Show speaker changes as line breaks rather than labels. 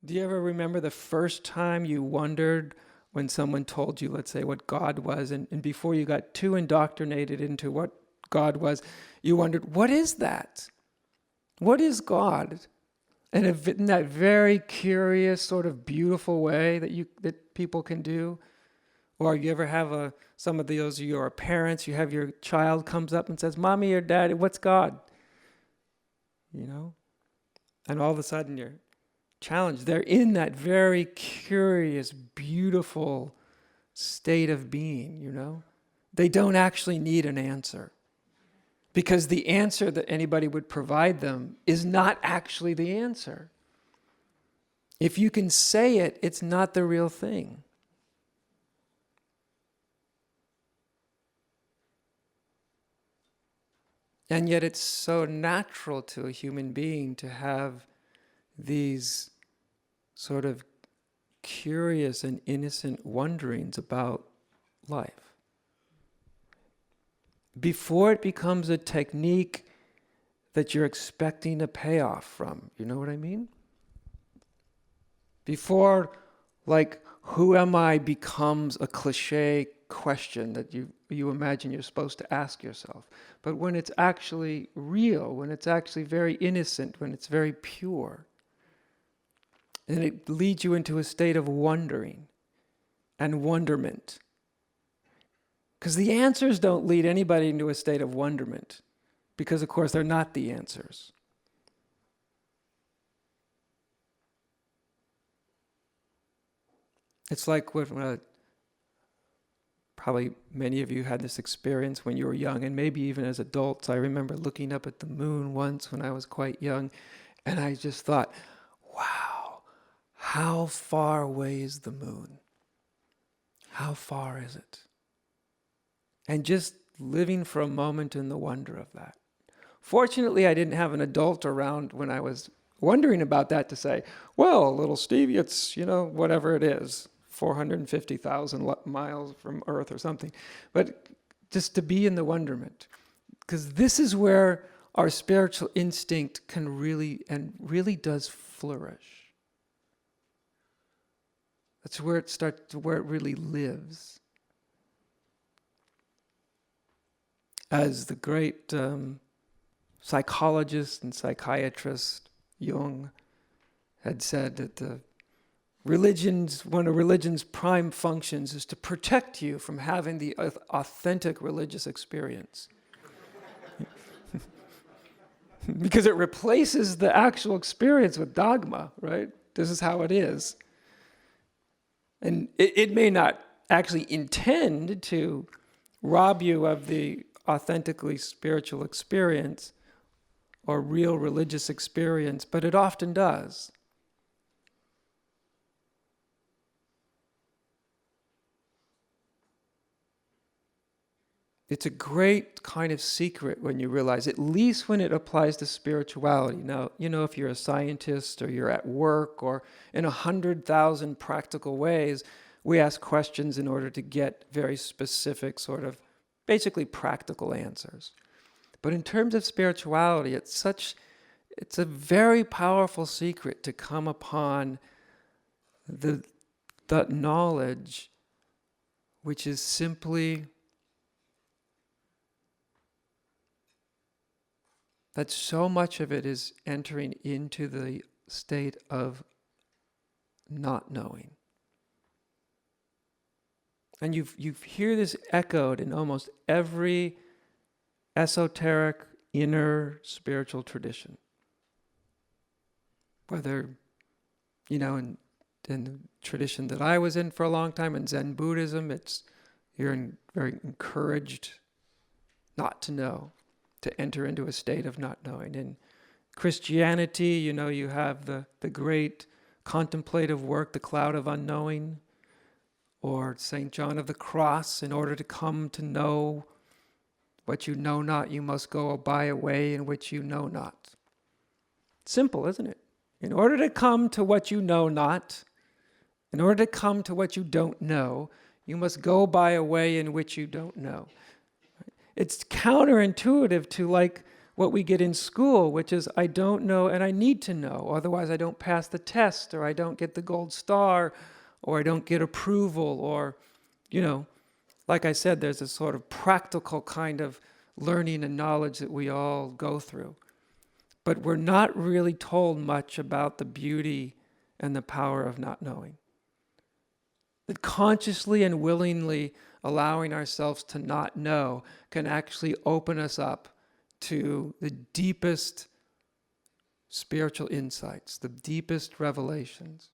Do you ever remember the first time you wondered when someone told you, let's say, what God was, and before you got too indoctrinated into what God was, you wondered, what is that? What is God? And in that very curious, sort of beautiful way that people can do. Or you ever have some of those, you're parents, you have your child comes up and says, Mommy or Daddy, what's God? You know? And all of a sudden you're challenged. They're in that very curious, beautiful state of being, you know? They don't actually need an answer. Because the answer that anybody would provide them is not actually the answer. If you can say it, it's not the real thing. And yet it's so natural to a human being to have these sort of curious and innocent wonderings about life. Before it becomes a technique that you're expecting a payoff from. You know what I mean? Before, like, who am I becomes a cliche question that you imagine you're supposed to ask yourself. But when it's actually real, when it's actually very innocent, when it's very pure, and it leads you into a state of wondering and wonderment. Because the answers don't lead anybody into a state of wonderment, because of course they're not the answers. It's like when probably many of you had this experience when you were young, and maybe even as adults. I remember looking up at the moon once when I was quite young, and I just thought, wow, how far away is the moon? How far is it? And just living for a moment in the wonder of that. Fortunately, I didn't have an adult around when I was wondering about that to say, well, little Stevie, it's, whatever it is, 450,000 miles from Earth or something. But just to be in the wonderment. Because this is where our spiritual instinct can really does flourish. That's where where it really lives. As the great psychologist and psychiatrist Jung had said, that one of religion's prime functions is to protect you from having the authentic religious experience. Because it replaces the actual experience with dogma, right? This is how it is. And it may not actually intend to rob you of the authentically spiritual experience or real religious experience, but it often does. It's a great kind of secret when you realize, at least when it applies to spirituality. Now, if you're a scientist or you're at work or in 100,000 practical ways, we ask questions in order to get very specific sort of basically practical answers. But in terms of spirituality, it's a very powerful secret to come upon the knowledge which is simply that so much of it is entering into the state of not knowing. And you hear this echoed in almost every esoteric, inner spiritual tradition. Whether, in the tradition that I was in for a long time, in Zen Buddhism, you're very encouraged not to know, to enter into a state of not knowing. In Christianity, you have the great contemplative work, the Cloud of Unknowing, or St. John of the Cross, in order to come to know what you know not, you must go by a way in which you know not. Simple, isn't it? In order to come to what you know not, in order to come to what you don't know, you must go by a way in which you don't know. It's counterintuitive to what we get in school, which is I don't know and I need to know, otherwise I don't pass the test, or I don't get the gold star, or I don't get approval, or, like I said, there's a sort of practical kind of learning and knowledge that we all go through. But we're not really told much about the beauty and the power of not knowing. That consciously and willingly allowing ourselves to not know can actually open us up to the deepest spiritual insights, the deepest revelations.